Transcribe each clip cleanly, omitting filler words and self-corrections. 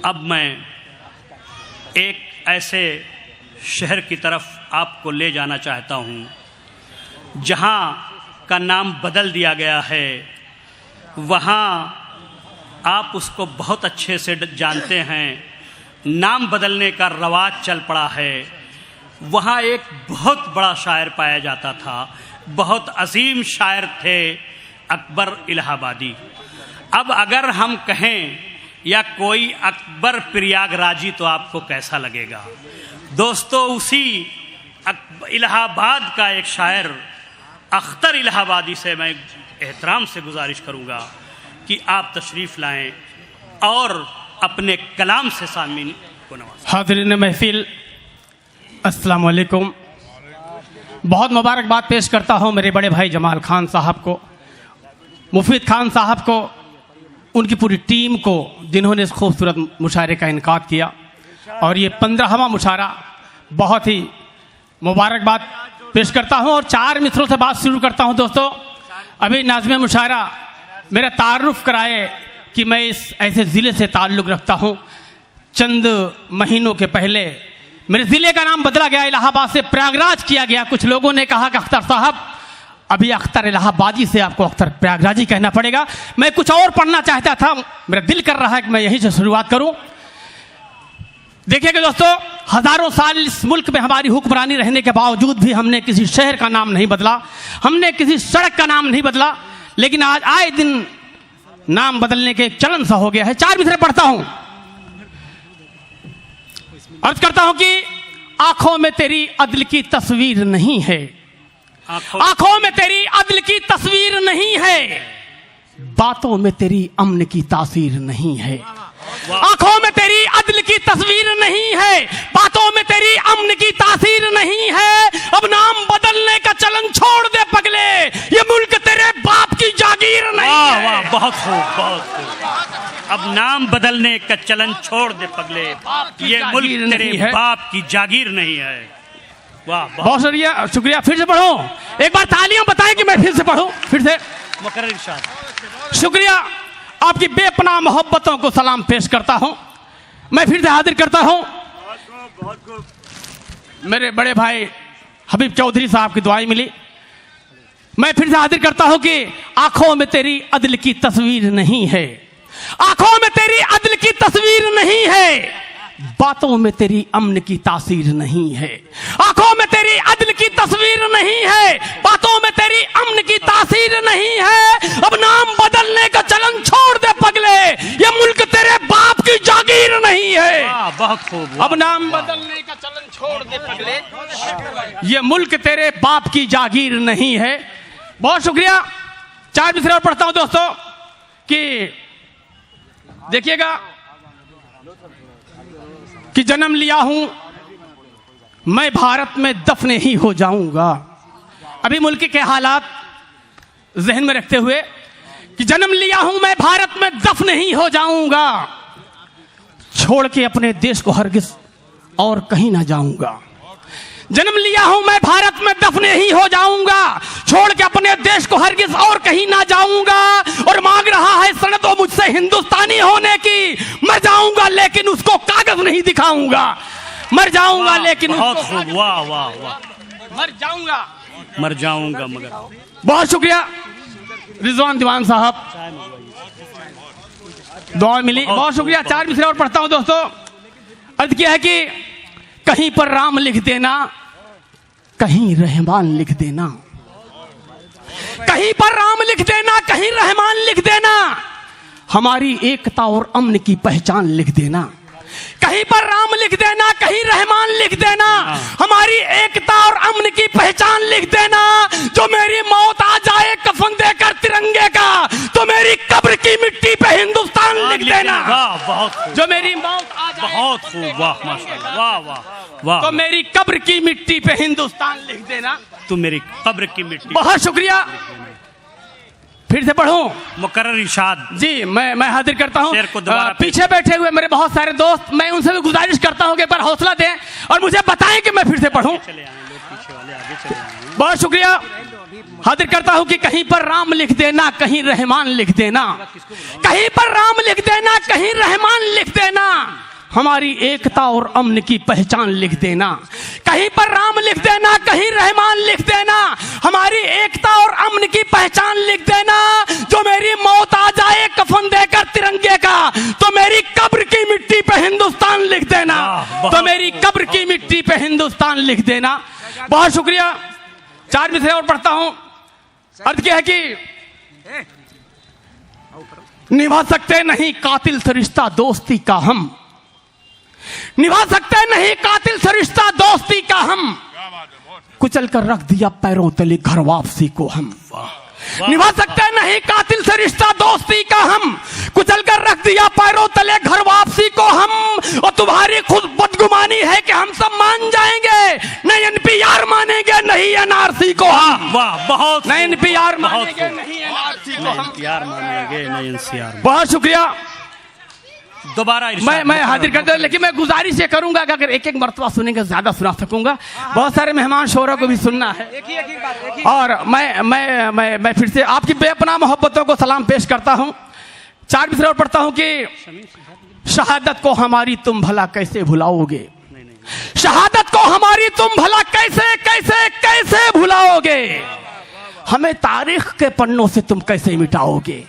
अब मैं एक ऐसे शहर की तरफ आपको ले जाना चाहता हूँ जहाँ का नाम बदल दिया गया है। वहाँ आप उसको बहुत अच्छे से जानते हैं, नाम बदलने का रवाज चल पड़ा है। वहाँ एक बहुत बड़ा शायर पाया जाता था, बहुत अजीम शायर थे, अकबर इलाहाबादी। अब अगर हम कहें या कोई अकबर प्रयागराजी तो आपको कैसा लगेगा? दोस्तों, उसी इलाहाबाद का एक शायर अख्तर इलाहाबादी से मैं एहतराम से गुजारिश करूँगा कि आप तशरीफ़ लाएं और अपने कलाम से सामीन को नवाज़ें। हाज़रीन महफिल, अस्सलाम वालेकुम। बहुत मुबारकबाद पेश करता हूँ मेरे बड़े भाई जमाल खान साहब को, मुफीद खान साहब को, उनकी पूरी टीम को, जिन्होंने इस खूबसूरत मुशायरे का इनकाद किया। और ये 15वां मुशायरा, बहुत ही मुबारकबाद पेश करता हूँ और 4 मिसरों से बात शुरू करता हूँ। दोस्तों, अभी नाज़िम मुशायरा मेरा तारुफ कराए कि मैं इस ऐसे ज़िले से ताल्लुक़ रखता हूँ। चंद महीनों के पहले मेरे ज़िले का नाम बदला गया, इलाहाबाद से प्रयागराज किया गया। कुछ लोगों ने कहा कि अख्तर साहब, अभी अख्तर इलाहाबादी से आपको अख्तर प्रयागराजी कहना पड़ेगा। मैं कुछ और पढ़ना चाहता था, मेरा दिल कर रहा है कि मैं यहीं से शुरुआत करूं। देखिएगा दोस्तों, हज़ारों साल इस मुल्क में हमारी हुक्मरानी रहने के बावजूद भी हमने किसी शहर का नाम नहीं बदला, हमने किसी सड़क का नाम नहीं बदला, लेकिन आज आए दिन नाम बदलने के चलन सा हो गया है। 4 मिसरे पढ़ता हूं, अर्ज करता हूं कि आंखों में तेरी अदल की तस्वीर नहीं है, आंखों में तेरी अदल की तस्वीर नहीं है, बातों में तेरी अमन की तासीर नहीं है। आंखों में तेरी अदल की तस्वीर नहीं है, बातों में तेरी अमन की तासीर नहीं है। अब नाम बदलने का चलन छोड़ दे पगले, ये मुल्क तेरे बाप की जागीर नहीं है। वाह, बहुत खूब, बहुत खूब। अब नाम बदलने का चलन छोड़ दे पगले, ये मुल्क तेरे बाप की जागीर नहीं है। वाह, बहुत शुक्रिया। फिर से पढ़ो, एक बार तालियां बताएं कि मैं फिर से पढ़ूं। फिर से मुकर्रर इरशाद। शुक्रिया, आपकी बेपनाह मोहब्बतों को सलाम पेश करता हूं। मैं फिर से हाजिर करता हूं मेरे बड़े भाई हबीब चौधरी साहब की दुआएं मिली। मैं फिर से हाजिर करता हूं कि आंखों में तेरी अदल की तस्वीर नहीं है, आंखों में तेरी अदल की तस्वीर नहीं है, बातों में तेरी अमन की तासीर नहीं है। आंखों में तेरी अदल की तस्वीर नहीं है, बातों में तेरी अमन की तासीर नहीं है। अब नाम बदलने का चलन छोड़ दे पगले, ये मुल्क तेरे बाप की जागीर नहीं है। बहुत खूब। अब नाम बदलने का चलन छोड़ दे पगले, ये मुल्क तेरे बाप की जागीर नहीं है। बहुत शुक्रिया। 4 मिसरे और पढ़ता हूं दोस्तों कि देखिएगा कि जन्म लिया हूं मैं भारत में दफन ही हो जाऊंगा। अभी मुल्क के हालात जहन में रखते हुए कि जन्म लिया हूं मैं भारत में दफन ही हो जाऊंगा, छोड़ के अपने देश को हरगिज और कहीं ना जाऊंगा। जन्म लिया हूं मैं भारत में दफन ही हो जाऊंगा, छोड़ के अपने देश को हरगिज और कहीं ना जाऊंगा। और मांग रहा है सनद वो मुझसे हिंदुस्तानी होने की, मर जाऊंगा लेकिन उसको कागज नहीं दिखाऊंगा, मर जाऊंगा लेकिन बहुत खूब। वाह वाह वाह, मर जाऊंगा मगर। बहुत शुक्रिया रिजवान दीवान साहब, दुआ मिली। बहुत शुक्रिया। 4 मिसरे और पढ़ता हूं दोस्तों। अर्ज किया है कि कहीं पर राम लिख देना, कहीं रहमान लिख देना, कहीं पर राम लिख देना, कहीं रहमान लिख देना, हमारी एकता और अमन की पहचान लिख देना। कहीं पर राम लिख देना, कहीं रहमान लिख देना, हमारी एकता और अमन की पहचान लिख देना। जो मेरी मौत आ जाए कफन देकर तिरंगे का, तो मेरी कब्र की मिट्टी पे हिंदुस्तान लिख देना। जो मेरी मौत आ जाए, बहुत खूब, वाह माशाअल्लाह, वाह वाह वाह, तो मेरी कब्र की मिट्टी पे हिंदुस्तान लिख देना। तो मेरी कब्र की मिट्टी। बहुत शुक्रिया। फिर से पढ़ूं? मुकर्रर इरशाद। जी, मैं हाजिर करता हूं। पीछे बैठे हुए मेरे बहुत सारे दोस्त, मैं उनसे भी गुजारिश करता हूं कि एक बार हौसला दें और मुझे बताएं कि मैं फिर से पढ़ूं। बहुत शुक्रिया। हाजिर करता हूं कि कहीं पर राम लिख देना, कहीं रहमान लिख देना, कहीं पर राम लिख देना, कहीं रहमान लिख देना, हमारी एकता और अमन की पहचान लिख देना। कहीं पर राम लिख देना, कहीं रहमान लिख देना, हमारी एकता और अमन की पहचान लिख देना। जो मेरी मौत आ जाए कफन देकर तिरंगे का, तो मेरी कब्र की मिट्टी पे हिंदुस्तान लिख देना, तो मेरी कब्र की मिट्टी पे हिंदुस्तान लिख देना। बहुत शुक्रिया। 4 मिसरे और पढ़ता हूं। अर्थ क्या है कि निभा सकते नहीं कातिल से रिश्ता दोस्ती का हम, निभा सकते नहीं कातिल से रिश्ता दोस्ती का हम, कुचल कर रख दिया पैरों तले घर वापसी को हम। निभा सकते नहीं कातिल से रिश्ता दोस्ती का हम, कुचल कर रख दिया पैरों तले घर वापसी को हम। और तुम्हारी खुद बदगुमानी है कि हम सब मान जाएंगे, नहीं एनपीआर मानेंगे नहीं एनआरसी को हम। वाह, बहुत नहीं एनपीआर मानेंगे नहीं एनआरसी को हम। एनपीआर मानेंगे नहीं एनसीआर। बहुत शुक्रिया। दोबारा मैं हाजिर करता हूं, लेकिन मैं गुजारिश ये करूंगा कि अगर एक एक मर्तबा सुनेंगे ज्यादा सुना सकूंगा। बहुत सारे मेहमान शोरों को भी सुनना है। और मैं फिर से आपकी बेपनाह मोहब्बतों को सलाम पेश करता हूं। 4 मिसरे और पढ़ता हूं कि शहादत को हमारी तुम भला कैसे भुलाओगे, शहादत को हमारी तुम भला कैसे कैसे कैसे भुलाओगे, हमें तारीख के पन्नों से तुम कैसे मिटाओगे।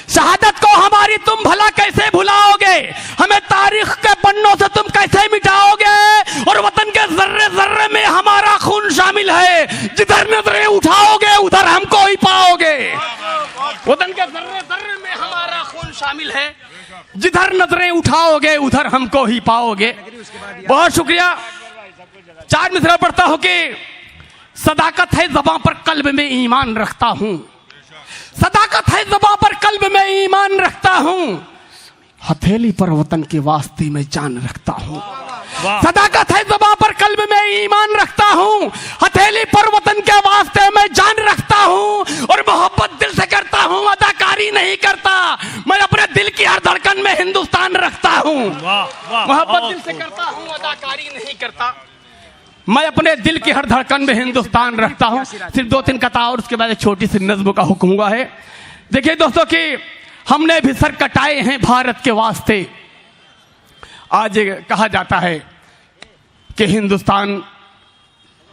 शहादत को हमारी तुम भला कैसे भुलाओगे, हमें तारीख के पन्नों से तुम कैसे मिटाओगे। और वतन के जर्रे जर्रे में हमारा खून शामिल है, जिधर नजरें उठाओगे उधर हमको ही पाओगे। वतन के जर्रे जर्रे में हमारा खून शामिल है, जिधर नजरें उठाओगे उधर हमको ही पाओगे। बहुत शुक्रिया। 4 मिसरे पढ़ता हूं कि सदाकत है ज़बां पर कल्ब में ईमान रखता हूं, सदाकत है ज़बां पर कल्ब में ईमान रखता हूं, हथेली पर वतन के वास्ते में जान रखता हूं। सदाकत है ज़बां पर कल्ब में ईमान रखता हूं, हथेली पर वतन के वास्ते में जान रखता हूं। और मोहब्बत दिल से करता हूं, अदाकारी नहीं करता। मैं अपने दिल की हर धड़कन में हिंदुस्तान रखता हूं। मोहब्बत दिल से करता हूं, अदाकारी नहीं करता। मैं अपने दिल की हर धड़कन में हिंदुस्तान रखता हूं। सिर्फ 2-3 कथा और उसके बाद एक छोटी सी नज्म का हुक्म हुआ है। देखिए दोस्तों कि हमने भी सर कटाए हैं भारत के वास्ते। आज कहा जाता है कि हिंदुस्तान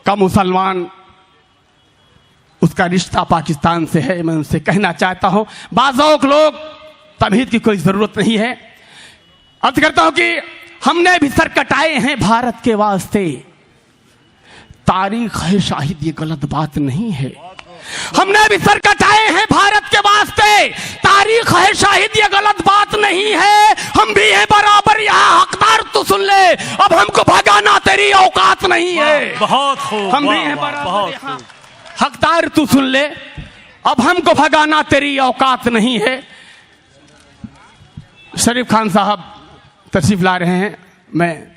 का मुसलमान उसका रिश्ता पाकिस्तान से है। मैं उनसे कहना चाहता हूं, बाज़ौक़ लोग, तमहीद की कोई जरूरत नहीं है। अर्ज करता हूं कि हमने भी सर कटाए हैं भारत के वास्ते, तारीख है शाहिद ये गलत बात नहीं है। हमने भी सर कटाए हैं भारत के वास्ते, तारीख है शाहिद ये गलत बात नहीं है। हम भी हैं बराबर यहाँ, हकदार तू सुन ले, अब हमको भगाना तेरी औकात नहीं है। बहुत खूब। हम भी हैं बराबर यहाँ, हकदार तू सुन ले, अब हमको भगाना तेरी औकात नहीं है। शरीफ खान साहब तशरीफ ला रहे हैं। मैं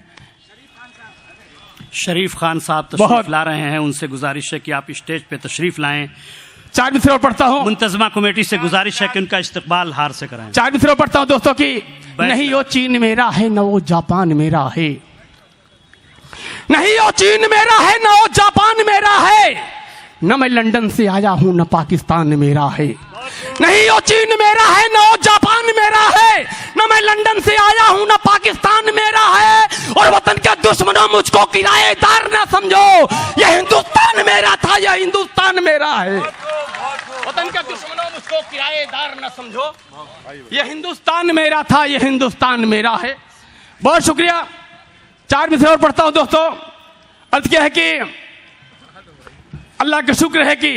शरीफ खान साहब तशरीफ ला रहे हैं, उनसे गुजारिश है कि आप स्टेज पे तशरीफ लाएं। 4 मिसरे और पढ़ता हूं। मुंतजमा कमेटी से गुजारिश है कि उनका इस्तकबाल हार से कराएं। 4 मिसरे और पढ़ता हूं दोस्तों की, नहीं वो चीन मेरा है न वो जापान मेरा है, नहीं वो चीन मेरा है न वो जापान मेरा है, न मैं लंदन से आया हूं न पाकिस्तान मेरा है। नहीं वो चीन मेरा है न वो जापान मेरा है, न मैं लंदन से आया हूं न पाकिस्तान मेरा है। और वतन के दुश्मनों मुझको किराएदार ना समझो, ये हिंदुस्तान मेरा था, ये हिंदुस्तान मेरा है। वतन के दुश्मनों मुझको किराएदार ना समझो, ये हिंदुस्तान मेरा था, ये हिंदुस्तान मेरा है। बहुत शुक्रिया। 4 मिसरे और पढ़ता हूं दोस्तों। अर्थ क्या है कि अल्लाह का शुक्र है कि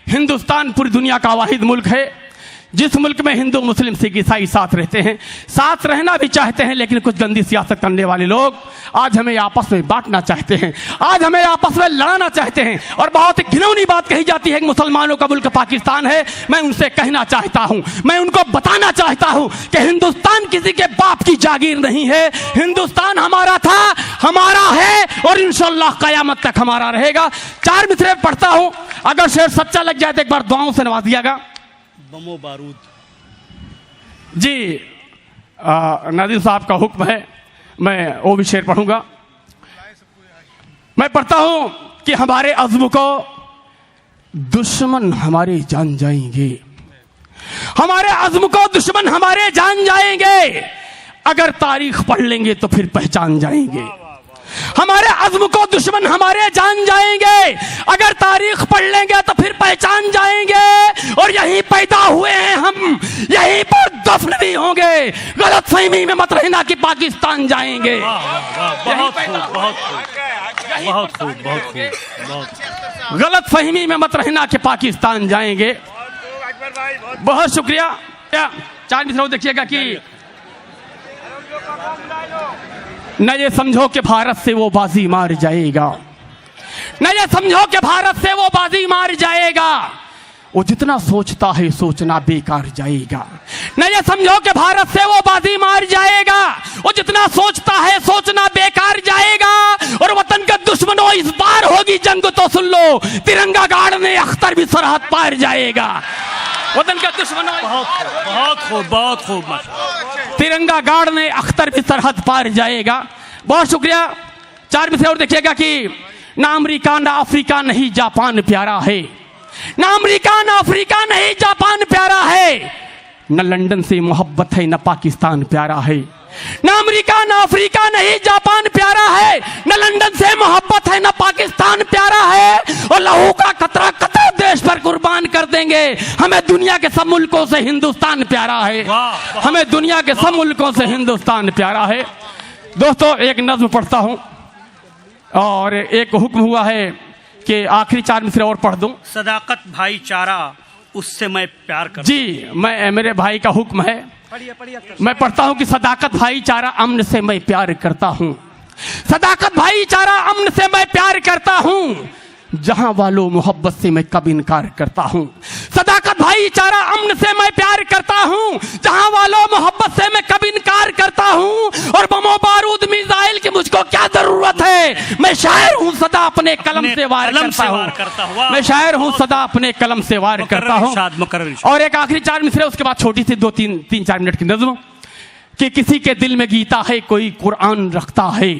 हिंदुस्तान पूरी दुनिया का वाहिद मुल्क है जिस मुल्क में हिंदू मुस्लिम सिख ईसाई साथ रहते हैं, साथ रहना भी चाहते हैं। लेकिन कुछ गंदी सियासत करने वाले लोग आज हमें आपस में बांटना चाहते हैं, आज हमें आपस में लड़ाना चाहते हैं। और बहुत ही घिनौनी बात कही जाती है कि मुसलमानों का मुल्क पाकिस्तान है। मैं उनसे कहना चाहता हूं, मैं उनको बताना चाहता हूं कि हिंदुस्तान किसी के बाप की जागीर नहीं है। हिंदुस्तान हमारा था, हमारा है और इंशाअल्लाह कयामत तक हमारा रहेगा। 4 मिसरे पढ़ता हूं, अगर शेर सच्चा लग जाए तो एक बार दुआओं से नवाज दियागा। बमो बारूद जी, नादिर साहब का हुक्म है, मैं वो भी शेर पढ़ूंगा। मैं पढ़ता हूं कि हमारे अज़्म को दुश्मन हमारे जान जाएंगे, हमारे अज़्म को दुश्मन हमारे जान जाएंगे। अगर तारीख पढ़ लेंगे तो फिर पहचान जाएंगे। हमारे अज़्म को दुश्मन हमारे जान जाएंगे, अगर तारीख पढ़ लेंगे तो फिर पहचान जाएंगे। और यहीं पैदा हुए हैं हम, यहीं पर दफन भी होंगे। गलत फहमी में मत रहना कि पाकिस्तान जाएंगे। गलत फहमी में मत रहना कि पाकिस्तान जाएंगे। बहुत शुक्रिया। 4 मिनट देखिएगा कि न ये समझो कि भारत से वो बाजी मार जाएगा, न ये समझो कि भारत से वो बाजी मार जाएगा। वो जितना सोचता है सोचना बेकार जाएगा। न ये समझो कि भारत से वो बाजी मार जाएगा, वो जितना सोचता है सोचना बेकार जाएगा। और वतन के दुश्मनों इस बार होगी जंग तो सुन लो, तिरंगा गाड़ने अख्तर भी सरहद पार जाएगा। वतन के दुश्मनों बहुत खूब तिरंगा गाड़ने अख्तर भी सरहद पार जाएगा। बहुत शुक्रिया। 4 मिनट और देखिएगा कि ना अमेरिका ना अफ्रीका नहीं जापान प्यारा है, ना अमेरिका ना अफ्रीका नहीं जापान प्यारा है। न लंदन से मोहब्बत है न पाकिस्तान प्यारा है, न अमेरिका न अफ्रीका नहीं जापान प्यारा है। न लंदन से मोहब्बत है न पाकिस्तान प्यारा है। और लहू का कतरा कतरा देश पर कुर्बान कर देंगे। हमें दुनिया के सब मुल्कों से हिंदुस्तान प्यारा है, हमें दुनिया के सब मुल्कों से हिंदुस्तान प्यारा है। दोस्तों एक नज्म पढ़ता हूं और एक हुक्म हुआ है कि आखिरी 4 मिसरे और पढ़ दूं। सदाकत भाईचारा उससे मैं प्यार करता जी, मैं मेरे भाई का हुक्म है। मैं पढ़ता हूं कि सदाकत भाईचारा अमन से मैं प्यार करता हूं, सदाकत भाईचारा अमन से मैं प्यार करता हूं। जहां वालों मोहब्बत से मैं कब इनकार करता हूं। सदाकत भाईचारा अमन से मैं प्यार करता हूं, जहां वालों मोहब्बत से मैं कब इनकार करता हूं। और बमो बारूद मिसाइल की मुझको क्या जरूरत है, मैं शायर हूं सदा अपने कलम से वार करता हूं। मैं शायर हूं सदा अपने कलम से वार करता हूं। और एक आखिरी 4 मिसरे, उसके बाद छोटी सी 2-3-4 मिनट की नज्म कि किसी के दिल में गीता है कोई कुरान रखता है,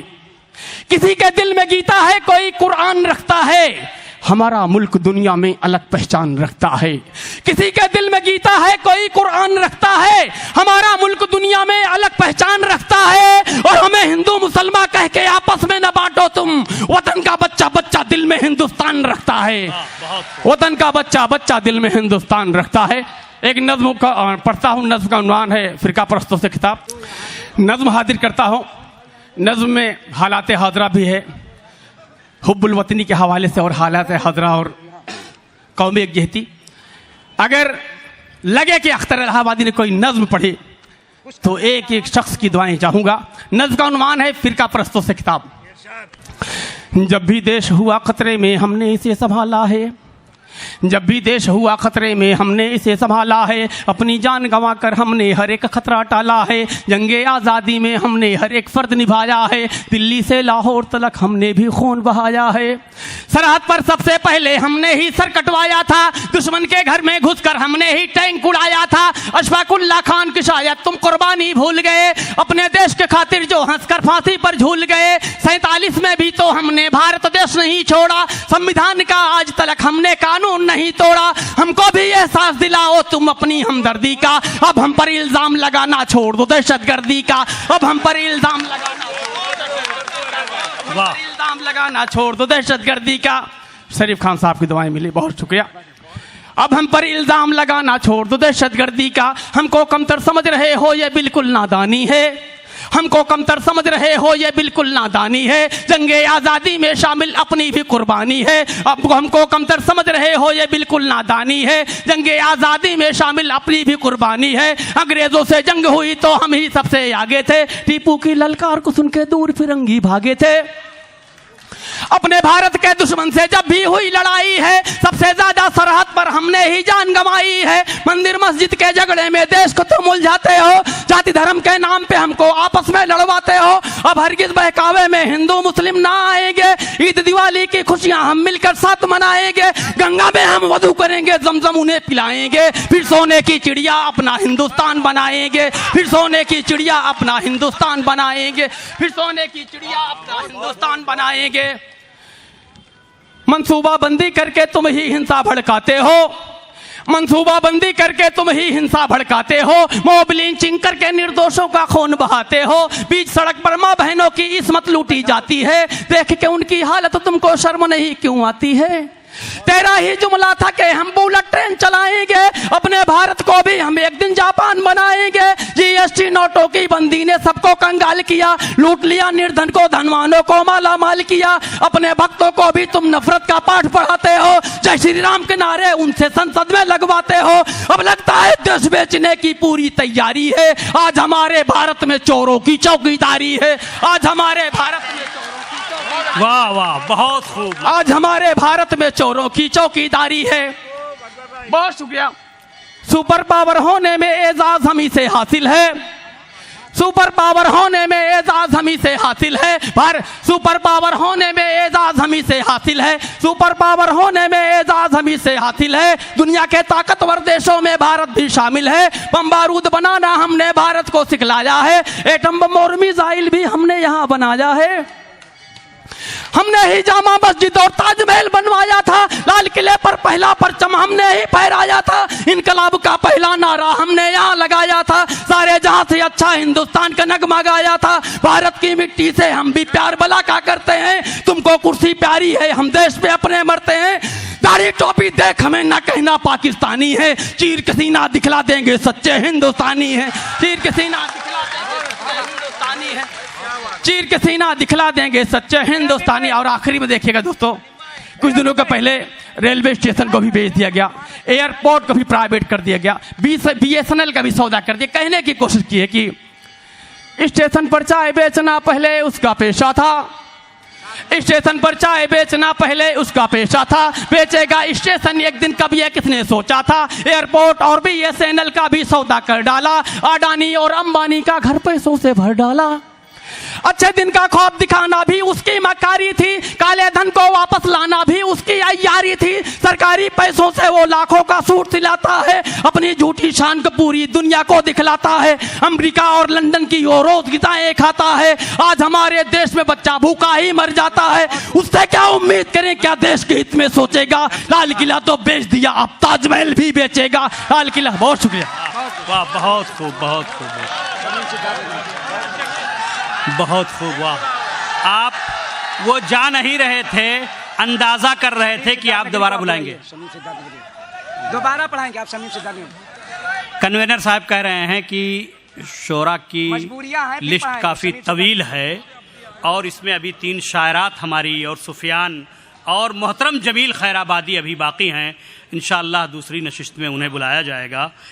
किसी के दिल में गीता है कोई कुरान रखता है। हमारा मुल्क दुनिया में अलग पहचान रखता है। किसी के दिल में गीता है कोई कुरान रखता है, हमारा मुल्क दुनिया में अलग पहचान रखता है। और हमें हिंदू मुसलमान कह के आपस में न बांटो तुम, वतन का बच्चा बच्चा दिल में हिंदुस्तान रखता है। वतन का बच्चा बच्चा दिल में हिंदुस्तान रखता है। एक नज्म का पढ़ता हूँ, नज्म का उन्वान है फिरका परस्तों से खिताब। नज्म हाजिर करता हूँ। नज्म में हालात हाजरा भी है, हुब्बुल वतनी के हवाले से, और हालात हाजरा और कौम यकजहती। अगर लगे कि अख्तर इलाहाबादी ने कोई नज्म पढ़ी तो एक एक शख्स की दुआएं चाहूंगा। नज्म का उन्वान है फिरका परस्तों से खिताब। जब भी देश हुआ खतरे में हमने इसे संभाला है, जब भी देश हुआ खतरे में हमने इसे संभाला है। अपनी जान गंवाकर हमने हर एक खतरा टाला है। जंगे आज़ादी में हमने हर एक फर्द निभाया है। दिल्ली से लाहौर तलक हमने भी खून बहाया है। सरहद पर सबसे पहले हमने ही सर कटवाया था, दुश्मन के घर में घुसकर हमने ही टैंक उड़ाया था। अशफाकुल्ला खान की शायद तुम कुर्बानी भूल गए, अपने देश के खातिर जो हंसकर फांसी पर झूल गए। 47 में भी तो हमने भारत देश नहीं छोड़ा, संविधान का आज तलक हमने कानून नहीं तोड़ा। हमको भी एहसास दिलाओ तुम अपनी हमदर्दी का, अब हम पर इल्जाम लगाना छोड़ दो दहशतगर्दी का। अब हम पर इल्जाम लगाना छोड़ दो दहशतगर्दी का। शरीफ खान साहब की दुआएं मिली, बहुत शुक्रिया। अब हम पर इल्जाम लगाना छोड़ दो दहशतगर्दी का। हमको कमतर समझ रहे हो ये बिल्कुल नादानी है, हमको कमतर समझ रहे हो ये बिल्कुल नादानी है। जंगे आज़ादी में शामिल अपनी भी कुर्बानी है। अब हमको कमतर समझ रहे हो ये बिल्कुल नादानी है। जंगे आज़ादी में शामिल अपनी भी कुर्बानी है। अंग्रेजों से जंग हुई तो हम ही सबसे आगे थे, टीपू की ललकार को सुन के दूर फिरंगी भागे थे। अपने भारत के दुश्मन से जब भी हुई लड़ाई है, सबसे ज्यादा सरहद पर हमने ही जान गंवाई है। मंदिर मस्जिद के झगड़े में देश को तुम उलझाते हो, जाति धर्म के नाम पे हमको आपस में लड़वाते हो। अब हरगिज बहकावे में हिंदू मुस्लिम ना आएंगे, ईद दिवाली की खुशियां हम मिलकर साथ मनाएंगे। गंगा में हम वधू करेंगे, जमजम उन्हें पिलाएंगे। फिर सोने की चिड़िया अपना हिंदुस्तान बनाएंगे, फिर सोने की चिड़िया अपना हिंदुस्तान बनाएंगे, फिर सोने की चिड़िया अपना हिंदुस्तान बनाएंगे। मंसूबा बंदी करके तुम ही हिंसा भड़काते हो, मंसूबाबंदी करके तुम ही हिंसा भड़काते हो, मॉब लिंचिंग करके निर्दोषों का खून बहाते हो, बीच सड़क पर मां बहनों की इस्मत लूटी जाती है, देख के उनकी हालत तुमको शर्म नहीं क्यों आती है? तेरा ही जुमला था कि हम बुलेट ट्रेन चलाएंगे, अपने भारत को भी हम एक दिन जापान बनाएंगे। जीएसटी नोटों की बंदी ने सबको कंगाल किया, लूट लिया निर्धन को, धनवानों को माला माल किया। अपने भक्तों को भी तुम नफरत का पाठ पढ़ाते हो, जय श्री राम के नारे उनसे संसद में लगवाते हो। अब लगता है देश बेचने की पूरी तैयारी है। आज हमारे भारत में चोरों की चौकीदारी है। आज हमारे भारत में वाह वाह, बहुत खूब। आज हमारे भारत में चोरों की चौकीदारी है। बहुत शुक्रिया। सुपर पावर होने में एजाज हम ही से हासिल है, सुपर पावर होने में एजाज हम ही से हासिल है। सुपर पावर होने में एजाज हम ही से हासिल है, सुपर पावर होने में एजाज हम ही से हासिल है। दुनिया के ताकतवर देशों में भारत भी शामिल है। बम बारूद बनाना हमने भारत को सिखलाया है, एटम बम और मिसाइल भी हमने यहाँ बनाया है। हमने ही जामा मस्जिद और ताजमहल बनवाया था, लाल किले पर पहला परचम हमने ही फहराया था, इनकलाब का पहला नारा हमने यहाँ लगाया था, सारे जहां से अच्छा हिंदुस्तान का नगमा गाया था। भारत की मिट्टी से हम भी प्यार भला का करते हैं, तुमको कुर्सी प्यारी है, हम देश पे अपने मरते हैं। दाढ़ी टोपी देख हमें ना कहना पाकिस्तानी है, चीर के सीना दिखला देंगे सच्चे हिंदुस्तानी है, चीर के सीना दिखला देंगे सच्चे हिंदुस्तानी है, चीर के सीना दिखला देंगे सच्चे हिंदुस्तानी। और आखिरी में देखिएगा दोस्तों, कुछ दिनों के पहले रेलवे स्टेशन को भी बेच दिया गया, एयरपोर्ट को भी प्राइवेट कर दिया गया, BSNL का भी सौदा कर दिया। कहने की कोशिश की है कि स्टेशन पर चाय बेचना पहले उसका पेशा था, स्टेशन पर चाय बेचना पहले उसका पेशा था, बेचेगा स्टेशन एक दिन, कभी ये किसने सोचा था। एयरपोर्ट और BSNL का भी सौदा कर डाला, अडानी और अंबानी का घर पैसों से भर डाला। अच्छे दिन का ख्वाब दिखाना भी उसकी मकारी थी, काले धन को वापस लाना भी उसकी अय्यारी थी। सरकारी पैसों से वो लाखों का सूट सिलाता है, अपनी झूठी शान को पूरी दुनिया को दिखलाता है। अमेरिका और लंदन की वो रोज गिताएं खाता है, आज हमारे देश में बच्चा भूखा ही मर जाता है। उससे क्या उम्मीद करें, क्या देश के हित में सोचेगा। लाल किला तो बेच दिया, अब ताजमहल भी बेचेगा। लाल किला। बहुत शुक्रिया। वाह, बहुत खूब, बहुत खूब, बहुत खूब। वाह, आप वो जा नहीं रहे थे, अंदाजा कर रहे थे कि आप दोबारा बुलाएंगे, दोबारा पढ़ाएंगे आप। समीप से कन्वेनर साहब कह रहे हैं कि शोरा की लिस्ट काफ़ी तवील है और इसमें अभी 3 शायरात हमारी और सुफियान और मोहतरम जमील खैराबादी अभी बाकी हैं। इंशाअल्लाह दूसरी नशिस्त में उन्हें बुलाया जाएगा।